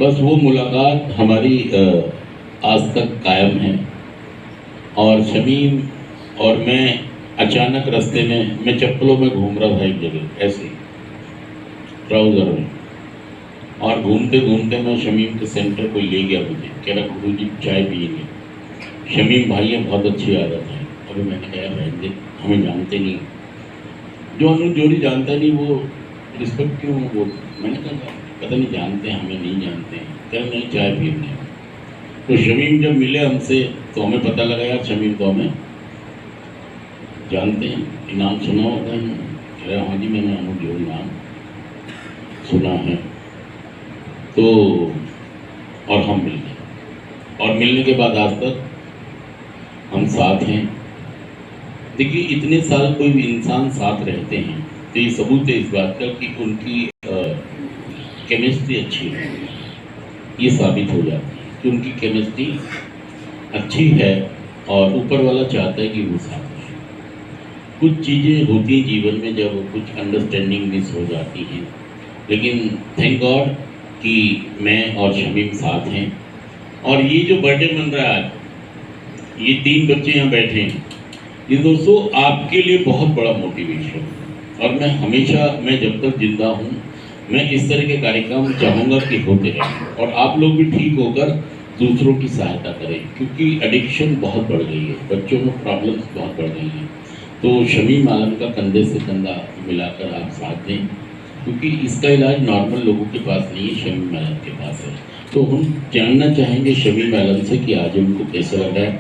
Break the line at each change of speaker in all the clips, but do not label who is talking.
बस वो मुलाकात हमारी आज तक कायम है। और शमीम और मैं अचानक रास्ते में, मैं चप्पलों में घूम रहा था एक जगह ऐसे ही ट्राउज़र में, और घूमते घूमते मैं शमीम के सेंटर को ले गया। मुझे कह रहा गुरुजी चाय पिएंगे। शमीम भाई है, बहुत अच्छी आदत है। अभी मैंने कहा रहने दे, हमें जानते नहीं, जो अनुज जोड़ी जानता नहीं वो रिस्पेक्ट क्यों वो। मैंने कहा पता नहीं जानते हैं, हमें नहीं जानते हैं। कह नहीं चाय पिएंगे। तो शमीम जब मिले हमसे तो हमें पता लगा यार शमीम तो हमें जानते हैं, इनाम सुना होता है। कह रहा हाँ जी मैंने अनुज जोड़ी नाम सुना है। तो और हम मिल गए, और मिलने के बाद आज तक हम साथ हैं। देखिए इतने साल कोई भी इंसान साथ रहते हैं तो ये सबूत है इस बात का कि उनकी केमिस्ट्री अच्छी है। ये साबित हो जाती है कि उनकी केमिस्ट्री अच्छी है और ऊपर वाला चाहता है कि वो साथ है। कुछ चीज़ें होती हैं जीवन में जब कुछ अंडरस्टैंडिंग मिस हो जाती हैं, लेकिन थैंक गॉड कि मैं और शमीम साथ हैं। और ये जो बर्थडे मन रहा है आज, ये 3 बच्चे यहाँ बैठे हैं, ये दोस्तों आपके लिए बहुत बड़ा मोटिवेशन। और मैं हमेशा, मैं जब तक जिंदा हूँ, मैं इस तरह के कार्यक्रम चाहूँगा कि होते रहें, और आप लोग भी ठीक होकर दूसरों की सहायता करें, क्योंकि एडिक्शन बहुत बढ़ गई है, बच्चों में प्रॉब्लम्स बहुत बढ़ गई हैं। तो शमीम आलम का कंधे से कंधा मिलाकर आप साथ दें, क्योंकि इसका इलाज नॉर्मल लोगों के पास नहीं है, शमीम आलम के पास है। तो हम जानना चाहेंगे शमीम आलम से कि आज उनको कैसे लगा है।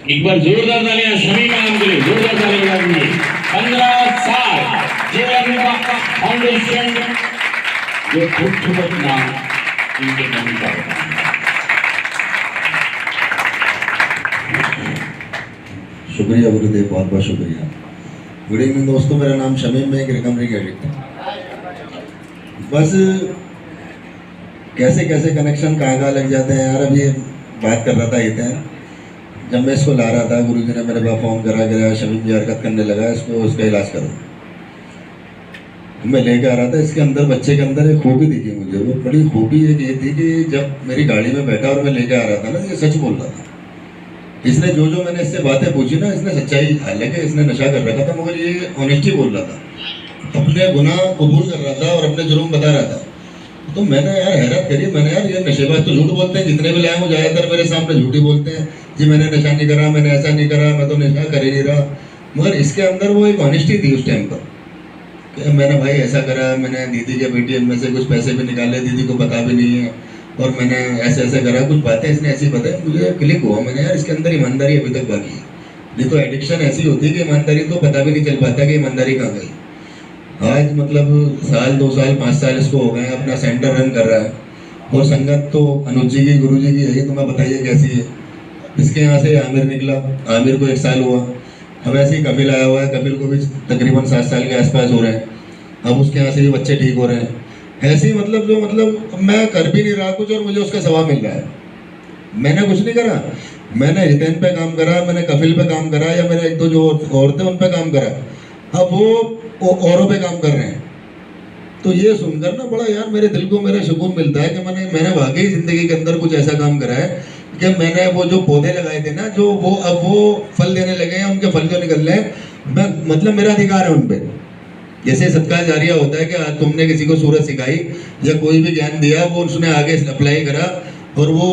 एक बार जोरदार तालियां शमीम आलम के लिए, जोरदार तालियां लगाइए। 15 साल फाउंडेशन, ये खूबसूरत नाम इनके नाम का है।
शुक्रिया गुरुदेव, बहुत बहुत शुक्रिया। गुड इवनिंग दोस्तों, मेरा नाम शमीम, मैं एक रिकवरी एडिक्ट हूँ। बस कैसे कैसे कनेक्शन कहाँ लग जाते हैं यार। अब ये बात कर रहा था हितेन, जब मैं इसको ला रहा था गुरुजी ने मेरे पास फ़ोन करा गया, शमीम जी हरकत करने लगा, इसको इसका इलाज करो। मैं लेके आ रहा था, इसके अंदर, बच्चे के अंदर एक खूबी दिखी मुझे। वो बड़ी खूबी एक ये थी कि जब मेरी गाड़ी में बैठा और मैं लेके आ रहा था ना, ये सच बोल रहा था। इसने जो जो मैंने इससे बातें पूछी ना, इसने सच्चाई, हालांकि इसने नशा कर रखा था मगर ये ऑनेस्टी बोल रहा था, अपने गुनाह कबूल कर रहा था और अपने जुर्म बता रहा था। तो मैंने यार हैरत करी, मैंने यार ये नशेबाज तो झूठ बोलते हैं, जितने भी लाए वो ज़्यादातर मेरे सामने झूठी बोलते हैं जी, मैंने नशा नहीं करा, मैंने ऐसा नहीं करा, मैं तो नशा कर ही नहीं रहा। मगर इसके अंदर वो एक ऑनेस्टी थी उस टाइम पर कि मैंने भाई ऐसा करा, मैंने दीदी के ATM में से कुछ पैसे भी निकाले, दीदी को पता भी नहीं है, और मैंने ऐसे ऐसे करा। कुछ बातें इसने ऐसी बताई, मुझे क्लिक हुआ, मैंने यार इसके अंदर ईमानदारी अभी तक बाकी है। नहीं तो एडिक्शन ऐसी होती है कि ईमानदारी तो पता भी नहीं चल पाता कि ईमानदारी कहाँ गई। आज मतलब साल 2 साल 5 साल इसको हो गए, अपना सेंटर रन कर रहा है, और संगत तो अनुज जी की, गुरु जी की है। तुम्हें बताइए कैसी है। इसके यहाँ से आमिर निकला, आमिर को 1 साल हुआ। अब ऐसे ही कपिल आया हुआ है, कपिल को भी तकरीबन 7 साल के आसपास हो रहे हैं। अब उसके यहाँ से भी बच्चे ठीक हो रहे हैं। ऐसे ही मतलब जो मतलब मैं कर भी नहीं रहा कुछ और मुझे उसका सवाब मिल रहा है। मैंने कुछ नहीं करा, मैंने हितेन पे काम करा, मैंने कपिल पे काम करा, या मेरे 1-2 जो औरतें उन पे काम करा, अब वो औरों पे काम कर रहे हैं। तो ये सुनकर ना बड़ा यार मेरे दिल को मेरा सुकून मिलता है कि मैंने वाकई ज़िंदगी के अंदर कुछ ऐसा काम करा है कि मैंने वो जो पौधे लगाए थे ना, जो वो अब वो फल देने लगे हैं, उनके फल जो निकल रहे हैं, मैं मतलब मेरा अधिकार है उन पर। जैसे सदका जारिया होता है कि आज तुमने किसी को सूरत सिखाई या कोई भी ज्ञान दिया, वो उसने आगे अप्लाई करा और वो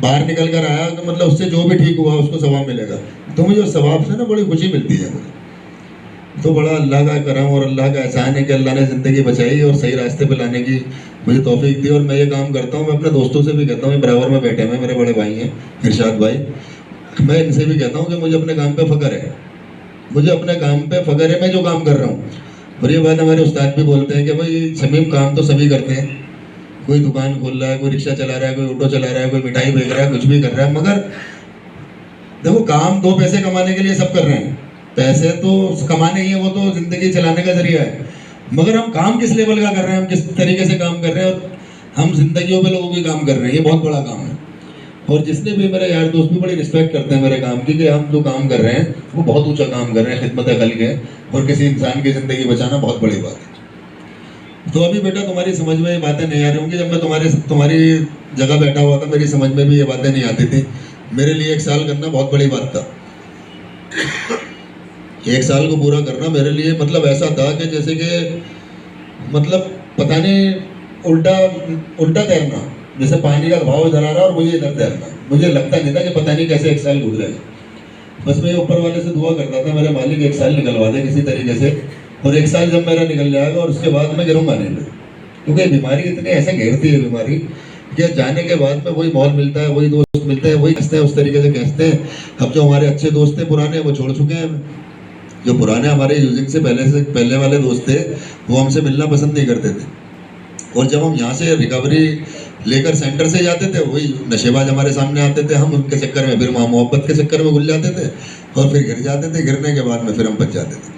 बाहर निकल कर आया, तो मतलब उससे जो भी ठीक हुआ उसको सवाब मिलेगा। तो मुझे उस सवाब से ना बड़ी खुशी मिलती है मुझे। तो बड़ा अल्लाह का करम और अल्लाह का एहसान है कि अल्लाह ने ज़िंदगी बचाई और सही रास्ते पे लाने की मुझे तौफीक दी। और मैं ये काम करता हूँ, मैं अपने दोस्तों से भी कहता हूँ, बराबर में बैठे हुए मेरे बड़े भाई हैं इरशाद भाई, मैं इनसे भी कहता हूँ कि मुझे अपने काम पे फ़ख्र है, मुझे अपने काम पे फ़ख्र है, मैं जो काम कर रहा हूँ। और ये बात हमारे उस्ताद भी बोलते हैं कि भाई शमीम काम तो सभी करते हैं, कोई दुकान खोल रहा है, कोई रिक्शा चला रहा है, कोई ऑटो चला रहा है, कोई मिठाई बेच रहा है, कुछ भी कर रहा है, मगर देखो काम 2 पैसे कमाने के लिए सब कर रहे हैं। पैसे तो कमाने ही है, वो तो ज़िंदगी चलाने का जरिया है, मगर हम काम किस लेवल का कर रहे हैं, हम किस तरीके से काम कर रहे हैं, और हम जिंदगियों पे लोगों की काम कर रहे हैं, ये बहुत बड़ा काम है। और जिसने भी, मेरे यार दोस्त भी बड़ी रिस्पेक्ट करते हैं मेरे काम की, कि हम जो काम कर रहे हैं वो बहुत ऊंचा काम कर रहे हैं, खिदमत खल्क है, और किसी इंसान की ज़िंदगी बचाना बहुत बड़ी बात है। तो अभी बेटा तुम्हारी समझ में ये बातें नहीं आ रही होंगी। जब मैं तुम्हारी जगह बैठा हुआ था, मेरी समझ में भी ये बातें नहीं आती थी। मेरे लिए 1 साल करना बहुत बड़ी बात था। 1 साल को पूरा करना मेरे लिए मतलब ऐसा था कि जैसे कि मतलब पता नहीं उल्टा उल्टा तैरना, जैसे पानी का बहाव इधर आ रहा और मुझे इधर तैरना। मुझे लगता नहीं था कि पता नहीं कैसे 1 साल गुजरेगा। बस मैं ऊपर वाले से दुआ करता था, मेरे मालिक 1 साल निकलवा दे किसी तरीके से, और 1 साल जब मेरा निकल जाएगा और उसके बाद मैं गिरूंगा नहीं मैं। क्योंकि बीमारी इतनी ऐसे घेरती है बीमारी कि जाने के बाद में वही माहौल मिलता है, वही दोस्त मिलते हैं, वही हंसते हैं, उस तरीके से कहते हैं। अब जो हमारे अच्छे दोस्त थे पुराने, वो छोड़ चुके हैं। जो पुराने हमारे यूजिंग से पहले वाले दोस्त थे, वो हमसे मिलना पसंद नहीं करते थे। और जब हम यहाँ से रिकवरी लेकर सेंटर से जाते थे, वही नशेबाज हमारे सामने आते थे। हम उनके चक्कर में फिर मोहब्बत के चक्कर में घुल जाते थे और फिर गिर जाते थे। गिरने के बाद में फिर हम बच जाते थे,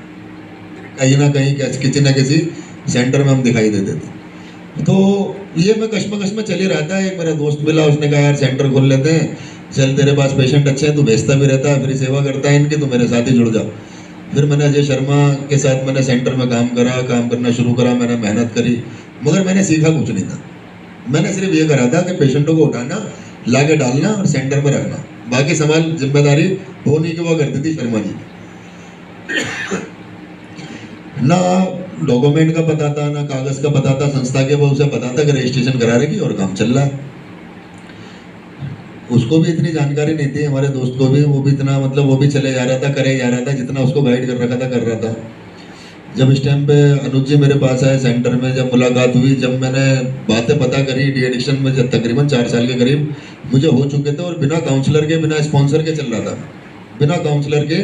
कहीं ना कहीं किसी न किसी सेंटर में हम दिखाई देते थे। तो ये मैं कश्मकश में चली रहता है। एक मेरा दोस्त मिला, उसने कहा यार सेंटर खोल लेते हैं, चल तेरे पास पेशेंट अच्छे हैं, तू भेजता भी रहता है, फिर सेवा करता है इनकी, तो मेरे साथ ही जुड़ जा। फिर मैंने अजय शर्मा के साथ मैंने सेंटर में काम करना शुरू करा। मैंने मेहनत करी, मगर मैंने सीखा कुछ नहीं था। मैंने सिर्फ ये करा था कि पेशेंटों को उठाना, लाके डालना और सेंटर में रखना। बाकी संभाल जिम्मेदारी वो नहीं कि वो करती थी शर्मा जी। ना डॉक्यूमेंट का पता था, ना कागज का पता था, संस्था के वो उसे पता था कि रजिस्ट्रेशन करा रही और काम चल रहा है। उसको भी इतनी जानकारी नहीं थी, हमारे दोस्त को भी। वो भी इतना मतलब वो भी चले जा रहा था, करे जा रहा था, जितना उसको गाइड कर रखा था कर रहा था। जब इस टाइम पे अनुज जी मेरे पास आए सेंटर में, जब मुलाकात हुई, जब मैंने बातें पता करी, डी एडिक्शन में जब तकरीबन 4 साल के करीब मुझे हो चुके थे और बिना काउंसलर के, बिना स्पॉन्सर के चल रहा था। बिना काउंसलर के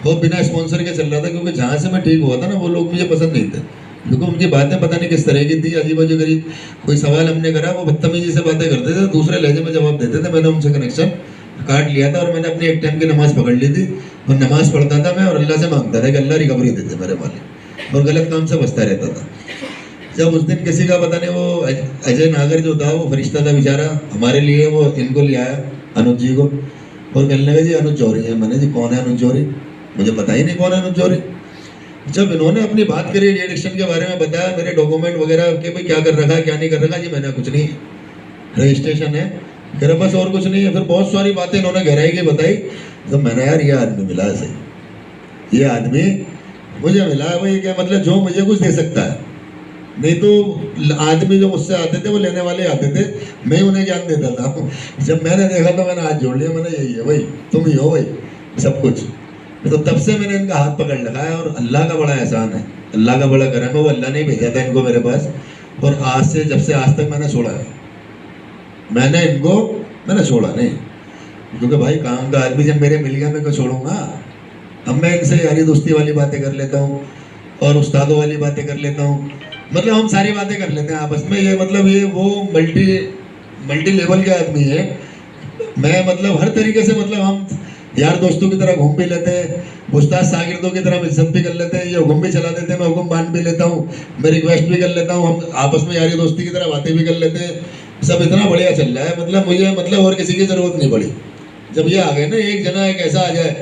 और बिना स्पॉन्सर के चल रहा था। क्योंकि जहाँ से मैं ठीक हुआ था ना, वो लोग मुझे पसंद नहीं थे, क्योंकि उनकी बातें पता नहीं किस तरह की थी, अजीब अजीब गरीब। कोई सवाल हमने करा, वो बदतमीजी से बातें करते थे, दूसरे लहजे में जवाब देते थे। मैंने उनसे कनेक्शन काट लिया था और मैंने अपनी एक टाइम की नमाज पकड़ ली थी। और नमाज पढ़ता था मैं और अल्लाह से मांगता था कि अल्लाह रिकवरी देते मेरे मालिक, और गलत काम से बचता रहता था। जब उस दिन किसी का पता नहीं, वो अजय नागर जो था, वो फरिश्ता था बेचारा, हमारे लिए वो इनको ले आया अनुज जी को, और कहने लगा जी अनुज जौहरी है। मैंने जी कौन है अनुज जौहरी? मुझे पता ही नहीं कौन है अनुज जौहरी। जब इन्होंने अपनी बात करी, एडिक्शन के बारे में बताया, मेरे डॉक्यूमेंट वगैरह के भाई क्या कर रखा है क्या नहीं कर रखा, जी मैंने कुछ नहीं, रजिस्ट्रेशन है, कह रहा बस और कुछ नहीं है। फिर बहुत सारी बातें इन्होंने गहराई की बताई। तो मैंने यार ये आदमी मिला है सही, ये आदमी मुझे मिला है भाई, क्या मतलब जो मुझे कुछ दे सकता है। नहीं तो आदमी जो मुझसे आते थे वो लेने वाले आते थे, मैं उन्हें ज्ञान देता था। जब मैंने देखा तो मैंने हाथ जोड़ लिया, मैंने यही है भाई, तुम ही हो भाई सब कुछ। तो तब से मैंने इनका हाथ पकड़ रखा है। और अल्लाह का बड़ा एहसान है, अल्लाह का बड़ा करम है, वो अल्लाह ने भेजा था इनको मेरे पास। और आज से जब से आज तक मैंने छोड़ा है, मैंने छोड़ा नहीं। क्योंकि भाई काम का आदमी जब मेरे मिल गया, मैं क्यों छोड़ूंगा। अब मैं इनसे यारी दोस्ती वाली बातें कर लेता हूँ और उस्तादों वाली बातें कर लेता हूँ, मतलब हम सारी बातें कर लेते हैं आपस में। ये मतलब ये वो मल्टी लेवल के आदमी है। मैं मतलब हर तरीके से मतलब हम यार दोस्तों की तरह घूम भी लेते हैं, उस्ताद शागिर्दों की तरह इज्जत भी कर लेते हैं, ये हुक्म भी चला देते हैं, मैं हुक्म मान भी लेता हूँ, मैं रिक्वेस्ट भी कर लेता हूँ, हम आपस में यारी दोस्ती की तरह बातें भी कर लेते हैं। सब इतना बढ़िया चल रहा है, मतलब मुझे मतलब और किसी की ज़रूरत नहीं पड़ी। जब ये आ गए ना, एक जना एक ऐसा आ जाए,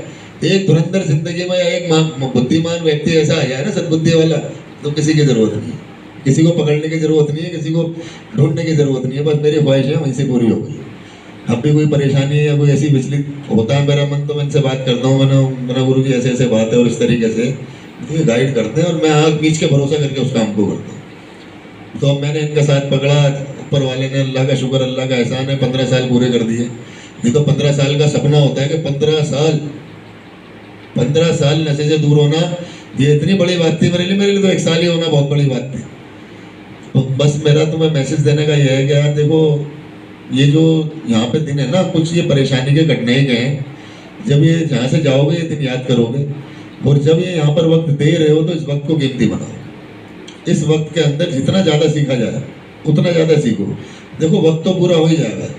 एक धुरंधर जिंदगी में, एक बुद्धिमान व्यक्ति ऐसा आ जाए ना, सद्बुद्धि वाला, तो किसी की ज़रूरत नहीं है, किसी को पकड़ने की ज़रूरत नहीं है, किसी को ढूंढने की ज़रूरत नहीं है। बस मेरी ख्वाहिश है वहीं से पूरी हो गई। अब भी कोई परेशानी या कोई ऐसी विचलित होता है मेरा मन, तो मैं इनसे बात करता हूँ, मैंने गुरु जी ऐसे ऐसे बात है, और इस तरीके से ये गाइड करते हैं और मैं आँख बीच के भरोसा करके उस काम को करता हूँ। तो अब मैंने इनका साथ पकड़ा, ऊपर वाले ने, अल्लाह का शुक्र, अल्लाह का एहसान है, 15 साल पूरे कर दिए। नहीं तो 15 साल का सपना होता है कि 15 साल नशे से दूर होना, ये इतनी बड़ी बात थी मेरे लिए तो 1 साल ही होना बहुत बड़ी बात थी। तो बस मेरा तुम्हें मैसेज देने का यह है कि यार देखो, ये जो यहाँ पे दिन है ना, कुछ ये परेशानी के कटने के हैं। जब ये जहाँ से जाओगे ये दिन याद करोगे, और जब ये यहाँ पर वक्त दे रहे हो तो इस वक्त को कीमती बनाओ। इस वक्त के अंदर जितना ज़्यादा सीखा जाए उतना ज़्यादा सीखो। देखो वक्त तो पूरा हो ही जाएगा,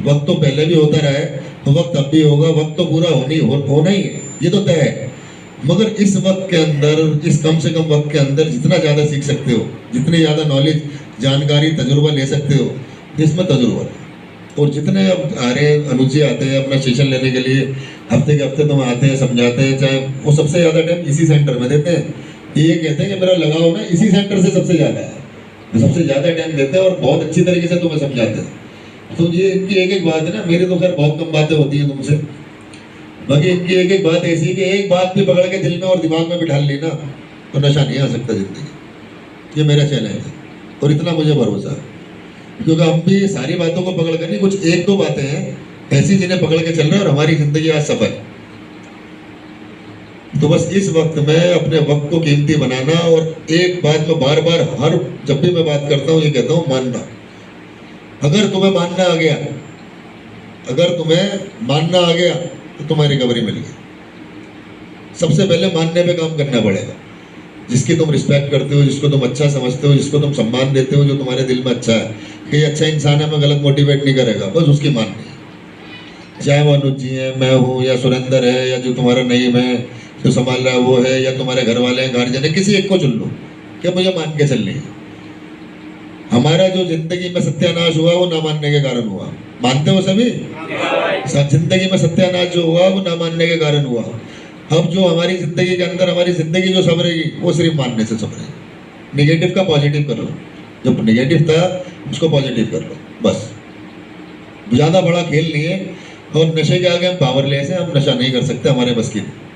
वक्त तो पहले भी होता रहा है, वक्त अब भी होगा, वक्त तो पूरा होना ही है, ये तो तय है। मगर इस वक्त के अंदर, इस कम से कम वक्त के अंदर जितना ज़्यादा सीख सकते हो, जितनी ज़्यादा नॉलेज, जानकारी, तजुर्बा ले सकते हो, इसमें तजुर्बा है। और जितने अब आ रहे हैं, अनुज जी आते हैं अपना सेशन लेने के लिए, हफ्ते के हफ्ते तो आते हैं, समझाते हैं, चाहे वो सबसे ज़्यादा टाइम इसी सेंटर में देते हैं। ये कहते हैं कि मेरा लगाव ना इसी सेंटर से सबसे ज़्यादा है, सबसे ज़्यादा टाइम देते हैं और बहुत अच्छी तरीके से तुम्हें समझाते हैं। तो ये इनकी एक एक बात है ना, मेरी तो खैर बहुत कम बातें होती हैं तुमसे, बाकी इनकी एक एक बात ऐसी है कि एक बात भी पकड़ के दिल में और दिमाग में बिठा ली ना तो नशा नहीं आ सकता जिंदगी। ये मेरा चैलेंज है और इतना मुझे भरोसा है, क्योंकि हम भी सारी बातों को पकड़ कर नहीं, कुछ एक दो बातें हैं ऐसी जिन्हें पकड़ के चल रहे हैं और हमारी जिंदगी आज सफल है। तो बस इस वक्त में अपने वक्त को कीमती बनाना, और एक बात मैं बार बार हर जब भी मैं बात करता हूँ ये कहता हूँ, मानना। अगर तुम्हें मानना आ गया, अगर तुम्हें मानना आ गया तो तुम्हारी रिकवरी मिल गई। सबसे पहले मानने पे काम करना पड़ेगा। जिसकी तुम रिस्पेक्ट करते हो, जिसको तुम अच्छा समझते हो, जिसको तुम सम्मान देते हो, जो तुम्हारे दिल में अच्छा है कि ये अच्छा इंसान है, मैं गलत मोटिवेट नहीं करेगा, बस उसकी माननी है। चाहे वो अनुज जी है, मैं हूँ, या सुरेंद्र है, या जो तुम्हारा नईम है जो संभाल रहा है वो है, या तुम्हारे घर वाले हैं, गार्जियन है, किसी एक को चुन लो कि मुझे मान के चलनी है। हमारा जो जिंदगी में सत्यानाश हुआ वो ना मानने के कारण हुआ। मानते हो सभी? जिंदगी में सत्यानाश जो हुआ वो ना मानने के कारण हुआ। अब जो हमारी जिंदगी के अंदर हमारी जिंदगी जो संभरेगी वो सिर्फ मानने से संभरेगी। निगेटिव का पॉजिटिव कर लो, जो नेगेटिव था उसको पॉजिटिव कर लो, बस। ज़्यादा बड़ा खेल नहीं है। और नशे के आगे हम पावरलेस हैं, हम नशा नहीं कर सकते, हमारे बस की नहीं।